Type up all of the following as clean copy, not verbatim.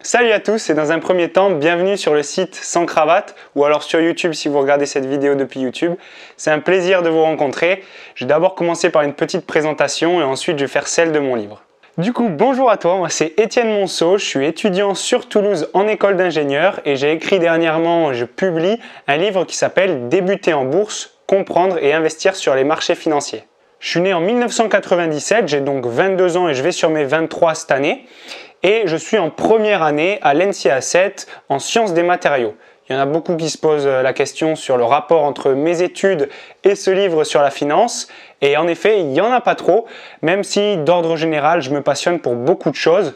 Salut à tous et dans un premier temps, bienvenue sur le site Sans Cravate ou alors sur YouTube si vous regardez cette vidéo depuis YouTube. C'est un plaisir de vous rencontrer. Je vais d'abord commencer par une petite présentation et ensuite je vais faire celle de mon livre. Du coup, bonjour à toi, moi c'est Étienne Monceau, je suis étudiant sur Toulouse en école d'ingénieur et j'ai écrit dernièrement, je publie un livre qui s'appelle Débuter en bourse, comprendre et investir sur les marchés financiers. Je suis né en 1997, j'ai donc 22 ans et je vais sur mes 23 cette année. Et je suis en première année à l'NCA 7 en sciences des matériaux. Il y en a beaucoup qui se posent la question sur le rapport entre mes études et ce livre sur la finance. Et en effet, il n'y en a pas trop, même si d'ordre général, je me passionne pour beaucoup de choses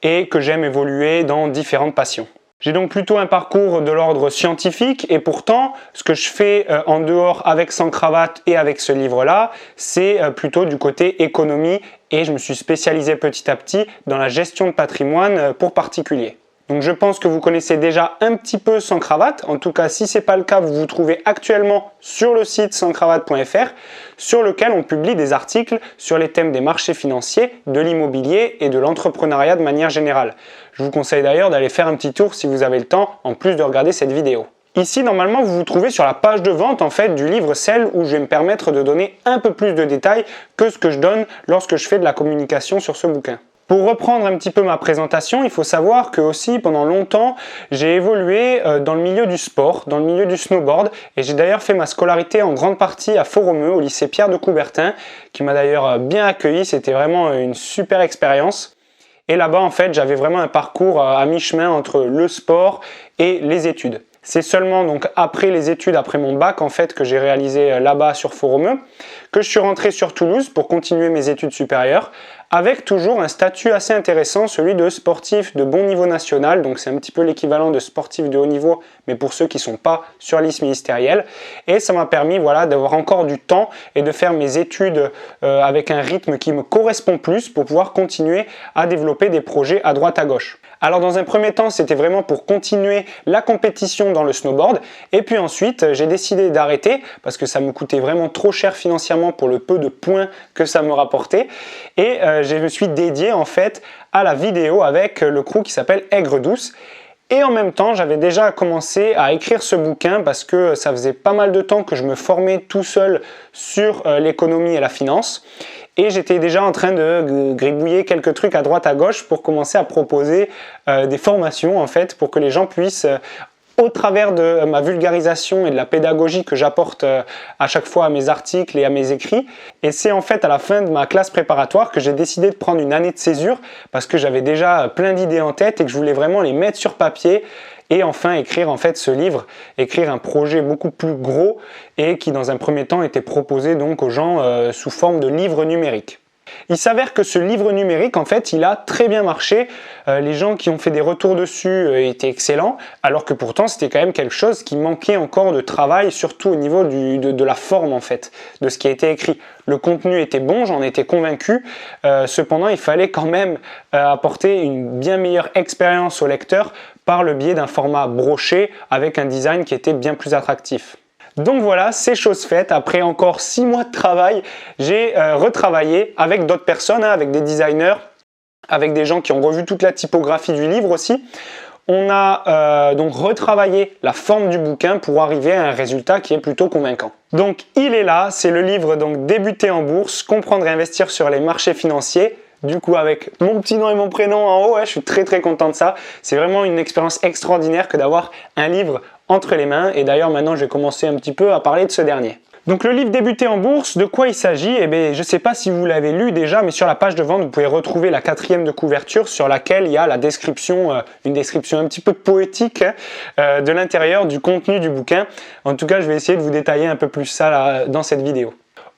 et que j'aime évoluer dans différentes passions. J'ai donc plutôt un parcours de l'ordre scientifique et pourtant, ce que je fais en dehors avec Sans Cravate et avec ce livre-là, c'est plutôt du côté économie et je me suis spécialisé petit à petit dans la gestion de patrimoine pour particuliers. Donc je pense que vous connaissez déjà un petit peu Sans Cravate. En tout cas, si ce n'est pas le cas, vous vous trouvez actuellement sur le site sanscravate.fr sur lequel on publie des articles sur les thèmes des marchés financiers, de l'immobilier et de l'entrepreneuriat de manière générale. Je vous conseille d'ailleurs d'aller faire un petit tour si vous avez le temps, en plus de regarder cette vidéo. Ici, normalement, vous vous trouvez sur la page de vente en fait, du livre, celle où je vais me permettre de donner un peu plus de détails que ce que je donne lorsque je fais de la communication sur ce bouquin. Pour reprendre un petit peu ma présentation, il faut savoir que aussi pendant longtemps, j'ai évolué dans le milieu du sport, dans le milieu du snowboard et j'ai d'ailleurs fait ma scolarité en grande partie à Font-Romeu, au lycée Pierre de Coubertin, qui m'a d'ailleurs bien accueilli, c'était vraiment une super expérience. Et là-bas, en fait, j'avais vraiment un parcours à mi-chemin entre le sport et les études. C'est seulement donc après les études, après mon bac en fait, que j'ai réalisé là-bas sur Font-Romeu, que je suis rentré sur Toulouse pour continuer mes études supérieures, avec toujours un statut assez intéressant, celui de sportif de bon niveau national, donc c'est un petit peu l'équivalent de sportif de haut niveau, mais pour ceux qui ne sont pas sur liste ministérielle, et ça m'a permis voilà, d'avoir encore du temps et de faire mes études avec un rythme qui me correspond plus pour pouvoir continuer à développer des projets à droite à gauche. Alors dans un premier temps, c'était vraiment pour continuer la compétition dans le snowboard et puis ensuite, j'ai décidé d'arrêter parce que ça me coûtait vraiment trop cher financièrement pour le peu de points que ça me rapportait et je me suis dédié en fait à la vidéo avec le crew qui s'appelle Aigre Douce. Et en même temps, j'avais déjà commencé à écrire ce bouquin parce que ça faisait pas mal de temps que je me formais tout seul sur l'économie et la finance. Et j'étais déjà en train de gribouiller quelques trucs à droite à gauche pour commencer à proposer des formations en fait pour que les gens puissent au travers de ma vulgarisation et de la pédagogie que j'apporte à chaque fois à mes articles et à mes écrits. Et c'est en fait à la fin de ma classe préparatoire que j'ai décidé de prendre une année de césure parce que j'avais déjà plein d'idées en tête et que je voulais vraiment les mettre sur papier et enfin écrire en fait ce livre, écrire un projet beaucoup plus gros et qui dans un premier temps était proposé donc aux gens sous forme de livre numérique. Il s'avère que ce livre numérique, en fait, il a très bien marché. Les gens qui ont fait des retours dessus étaient excellents, alors que pourtant, c'était quand même quelque chose qui manquait encore de travail, surtout au niveau de la forme, en fait, de ce qui a été écrit. Le contenu était bon, j'en étais convaincu. Cependant, il fallait quand même apporter une bien meilleure expérience au lecteur par le biais d'un format broché avec un design qui était bien plus attractif. Donc voilà, c'est chose faite. Après encore 6 mois de travail, j'ai retravaillé avec d'autres personnes, avec des designers, avec des gens qui ont revu toute la typographie du livre aussi. On a donc retravaillé la forme du bouquin pour arriver à un résultat qui est plutôt convaincant. Donc il est là, c'est le livre donc Débuter en bourse, comprendre et investir sur les marchés financiers. Du coup, avec mon petit nom et mon prénom en haut, je suis très content de ça. C'est vraiment une expérience extraordinaire que d'avoir un livre entre les mains. Et d'ailleurs, maintenant, je vais commencer un petit peu à parler de ce dernier. Donc le livre Débuter en bourse, de quoi il s'agit? Eh bien, je ne sais pas si vous l'avez lu déjà, mais sur la page de vente, vous pouvez retrouver la 4e de couverture sur laquelle il y a la description, une description un petit peu poétique de l'intérieur du contenu du bouquin. En tout cas, je vais essayer de vous détailler un peu plus ça là, dans cette vidéo.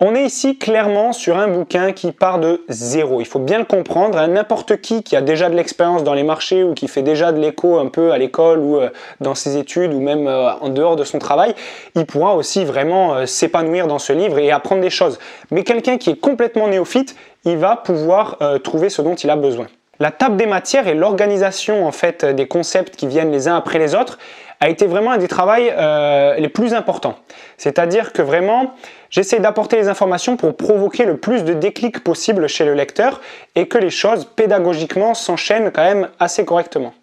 On est ici clairement sur un bouquin qui part de zéro. Il faut bien le comprendre. N'importe qui a déjà de l'expérience dans les marchés ou qui fait déjà de l'éco un peu à l'école ou dans ses études ou même en dehors de son travail, il pourra aussi vraiment s'épanouir dans ce livre et apprendre des choses. Mais quelqu'un qui est complètement néophyte, il va pouvoir trouver ce dont il a besoin. La table des matières et l'organisation en fait des concepts qui viennent les uns après les autres a été vraiment un des travaux les plus importants. C'est-à-dire que vraiment, j'essaie d'apporter les informations pour provoquer le plus de déclics possible chez le lecteur et que les choses pédagogiquement s'enchaînent quand même assez correctement.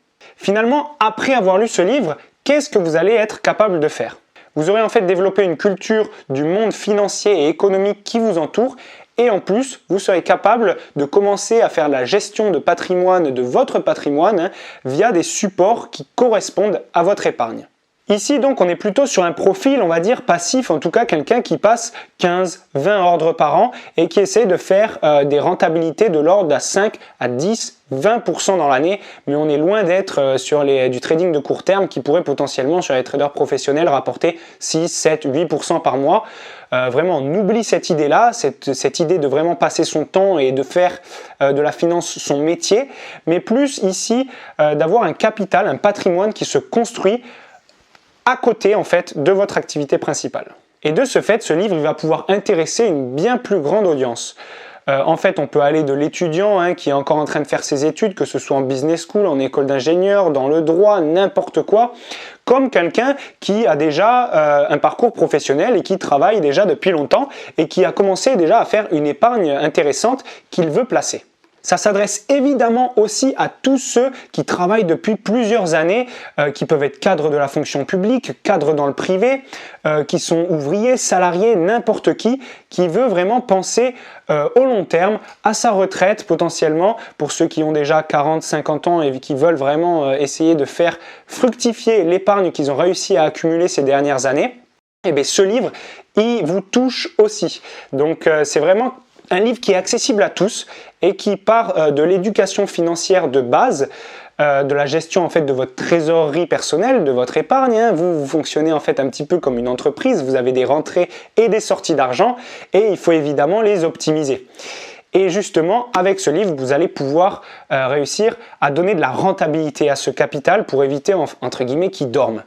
Finalement, après avoir lu ce livre, qu'est-ce que vous allez être capable de faire? Vous aurez en fait développé une culture du monde financier et économique qui vous entoure et en plus, vous serez capable de commencer à faire la gestion de patrimoine, de votre patrimoine, via des supports qui correspondent à votre épargne. Ici donc on est plutôt sur un profil on va dire passif, en tout cas quelqu'un qui passe 15-20 ordres par an et qui essaie de faire des rentabilités de l'ordre à 5 à 10-20% dans l'année, mais on est loin d'être sur du trading de court terme qui pourrait potentiellement sur les traders professionnels rapporter 6, 7, 8% par mois. Vraiment on oublie cette idée-là, cette idée de vraiment passer son temps et de faire de la finance son métier, mais plus ici d'avoir un capital, un patrimoine qui se construit à côté en fait de votre activité principale. Et de ce fait, ce livre il va pouvoir intéresser une bien plus grande audience. En fait, on peut aller de l'étudiant qui est encore en train de faire ses études, que ce soit en business school, en école d'ingénieur, dans le droit, n'importe quoi, comme quelqu'un qui a déjà un parcours professionnel et qui travaille déjà depuis longtemps et qui a commencé déjà à faire une épargne intéressante qu'il veut placer. Ça s'adresse évidemment aussi à tous ceux qui travaillent depuis plusieurs années, qui peuvent être cadres de la fonction publique, cadres dans le privé, qui sont ouvriers, salariés, n'importe qui veut vraiment penser au long terme, à sa retraite potentiellement, pour ceux qui ont déjà 40-50 ans et qui veulent vraiment essayer de faire fructifier l'épargne qu'ils ont réussi à accumuler ces dernières années. Et bien ce livre, il vous touche aussi. Donc c'est vraiment un livre qui est accessible à tous et qui part de l'éducation financière de base, de la gestion en fait de votre trésorerie personnelle, de votre épargne. Vous fonctionnez en fait un petit peu comme une entreprise, vous avez des rentrées et des sorties d'argent et il faut évidemment les optimiser. Et justement, avec ce livre, vous allez pouvoir réussir à donner de la rentabilité à ce capital pour éviter entre guillemets qu'il dorme.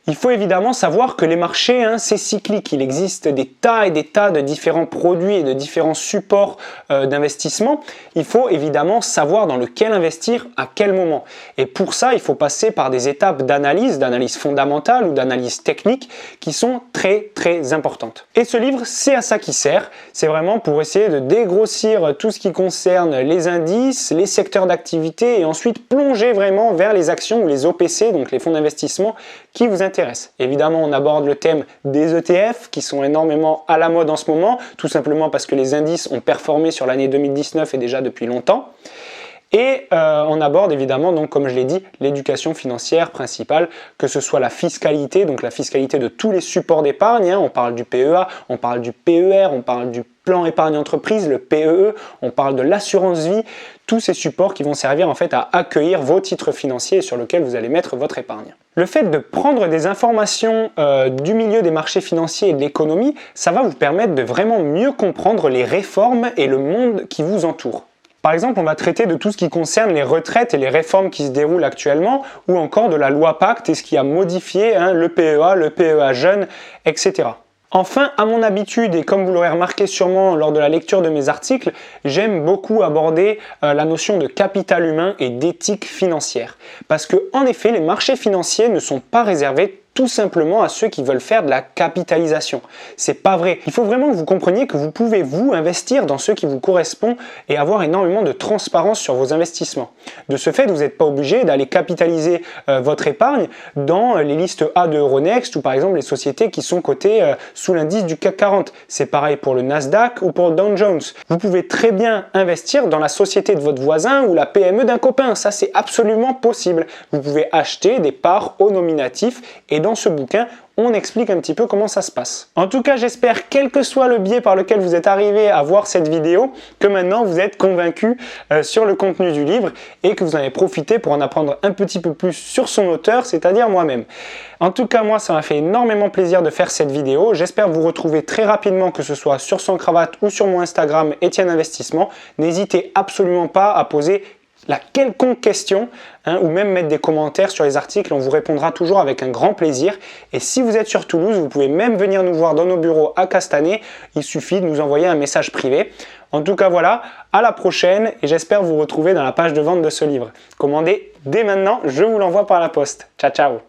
Il faut évidemment savoir que les marchés, c'est cyclique. Il existe des tas et des tas de différents produits et de différents supports d'investissement. Il faut évidemment savoir dans lequel investir, à quel moment. Et pour ça, il faut passer par des étapes d'analyse fondamentale ou d'analyse technique qui sont très très importantes. Et ce livre, c'est à ça qu'il sert. C'est vraiment pour essayer de dégrossir tout ce qui concerne les indices, les secteurs d'activité et ensuite plonger vraiment vers les actions ou les OPC, donc les fonds d'investissement qui vous intéressent. Évidemment, on aborde le thème des ETF qui sont énormément à la mode en ce moment, tout simplement parce que les indices ont performé sur l'année 2019 et déjà depuis longtemps. Et on aborde évidemment, donc, comme je l'ai dit, l'éducation financière principale, que ce soit la fiscalité, donc la fiscalité de tous les supports d'épargne. On parle du PEA, on parle du PER, on parle du plan épargne entreprise, le PEE, on parle de l'assurance vie, tous ces supports qui vont servir en fait à accueillir vos titres financiers sur lesquels vous allez mettre votre épargne. Le fait de prendre des informations du milieu des marchés financiers et de l'économie, ça va vous permettre de vraiment mieux comprendre les réformes et le monde qui vous entoure. Par exemple, on va traiter de tout ce qui concerne les retraites et les réformes qui se déroulent actuellement, ou encore de la loi Pacte et ce qui a modifié le PEA, le PEA jeune, etc. Enfin, à mon habitude, et comme vous l'aurez remarqué sûrement lors de la lecture de mes articles, j'aime beaucoup aborder la notion de capital humain et d'éthique financière. Parce que, en effet, les marchés financiers ne sont pas réservés tout simplement à ceux qui veulent faire de la capitalisation. C'est pas vrai. Il faut vraiment que vous compreniez que vous pouvez vous investir dans ce qui vous correspond et avoir énormément de transparence sur vos investissements. De ce fait, vous n'êtes pas obligé d'aller capitaliser votre épargne dans les listes A de Euronext ou par exemple les sociétés qui sont cotées sous l'indice du CAC 40. C'est pareil pour le Nasdaq ou pour le Dow Jones. Vous pouvez très bien investir dans la société de votre voisin ou la PME d'un copain. Ça, c'est absolument possible. Vous pouvez acheter des parts au nominatif et dans ce bouquin, on explique un petit peu comment ça se passe. En tout cas, j'espère, quel que soit le biais par lequel vous êtes arrivé à voir cette vidéo, que maintenant vous êtes convaincu sur le contenu du livre et que vous en avez profité pour en apprendre un petit peu plus sur son auteur, c'est-à-dire moi-même. En tout cas, moi, ça m'a fait énormément plaisir de faire cette vidéo. J'espère vous retrouver très rapidement, que ce soit sur Sans Cravate ou sur mon Instagram Etienne Investissement. N'hésitez absolument pas à poser la quelconque question ou même mettre des commentaires sur les articles, on vous répondra toujours avec un grand plaisir. Et si vous êtes sur Toulouse, vous pouvez même venir nous voir dans nos bureaux à Castanet, il suffit de nous envoyer un message privé. En tout cas voilà, à la prochaine et j'espère vous retrouver dans la page de vente de ce livre. Commandez dès maintenant, je vous l'envoie par la poste. Ciao ciao.